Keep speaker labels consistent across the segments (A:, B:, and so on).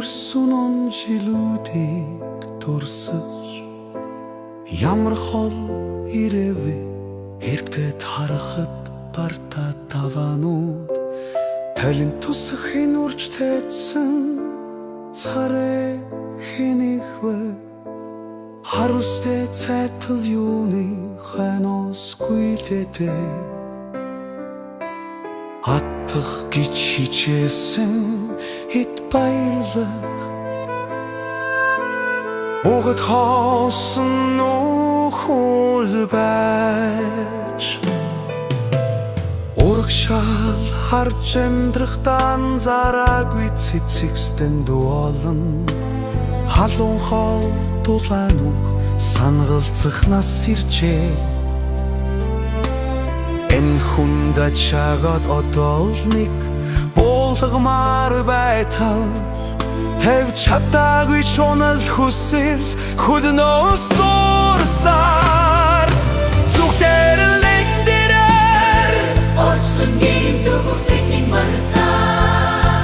A: өнгөрсөн он жилүүдийг дурсаж ямар хол ирэвэ эргдэд харахад барта таванууд талин тусахын урж тэдсэн царэ хэнийхвэ харуустэй цайтал юуны ханос гүйлэдэ аттах гэж хичээсэн хит баярлах бүгд хоосон нөхөл байж урагшаал харж амьдрахтан зараагүй цэцэгстэн дуолн халуун хоол дулаанух сангалцахнаас иржээ энэ хүнд ачаагаад одоо л нэг буулгамаар байтал тавьж чадаагүй чонол хүсэл хөлнөөс суурсаар зүгтэр лэндэрээр орчлонгийн төвхтэг нэг мартаа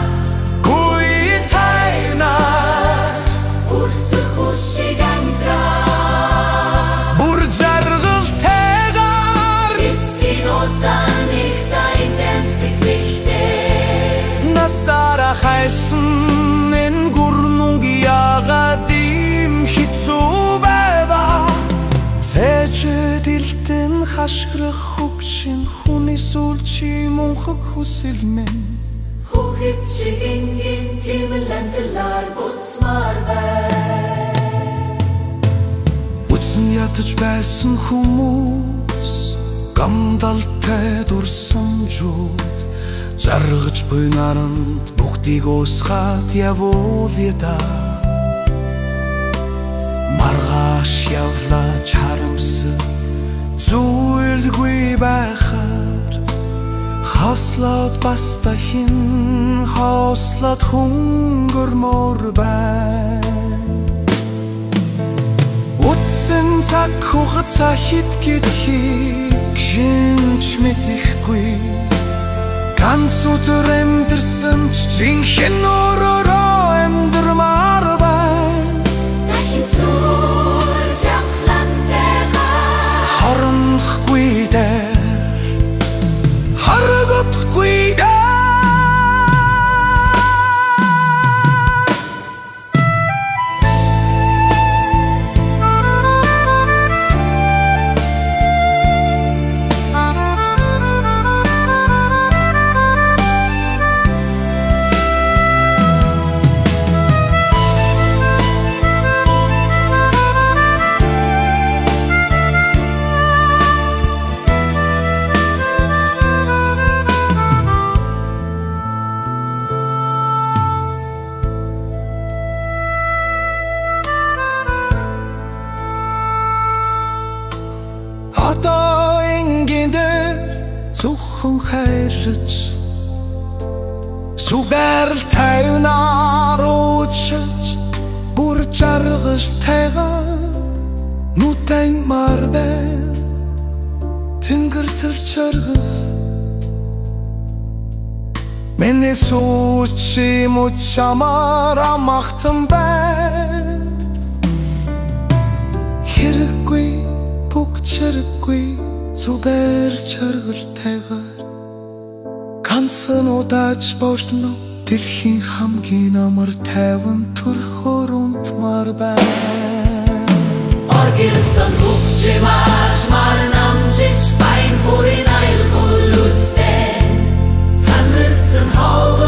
A: гүйн тайнаас урсах хүшиг амтраа бүр жаргалтайгаар эцсийн удаан их тайм дэмсэглэхтэй насара хайсан Сэжэдэлтэн хашгирах хөгшин хүний сүлчи мунхаг хүсэл минь хүүхэд шиг энгийн тимэл амтлаар буцмаар бай Үтсэн ятаж байсан хүмүүс гамдалтай дурсамжууд жаргаж буй наранд бүгдийг уусгаад явуулъя маргааш явлаач харамсаг зүйлгүй байхаар хослоод бас дахин хослоод хөнгөрмөр байна утсан цаг хугацаа хит гэдгийг шинж мэдэхгүй ганц өдөр амьдэрсэн ч жинхэнэ өөрөөрөө амьдмаар байна дахин сурж авлантайгаа хоромхгүй дээр харагдахгүй дээр Одоо энгиндэр зөвхөн хайрч сүгэрл тайвнаар уучж бүр жаргаж тайгаа нүтэн марбай тэнгэр цэрчэргэх миний сүүчи мучамаар амахтан бай хэрэггүй бүгчэргүй зүгээр чаргалтайгаар ганцхан удаач бошлно дэлхийн хамгийн амар тайван төрхөөр унтмаар байна оргилсан хөвчмаш мар намжиж байн хүрийн айлгуул үстэн тамирцэн хоо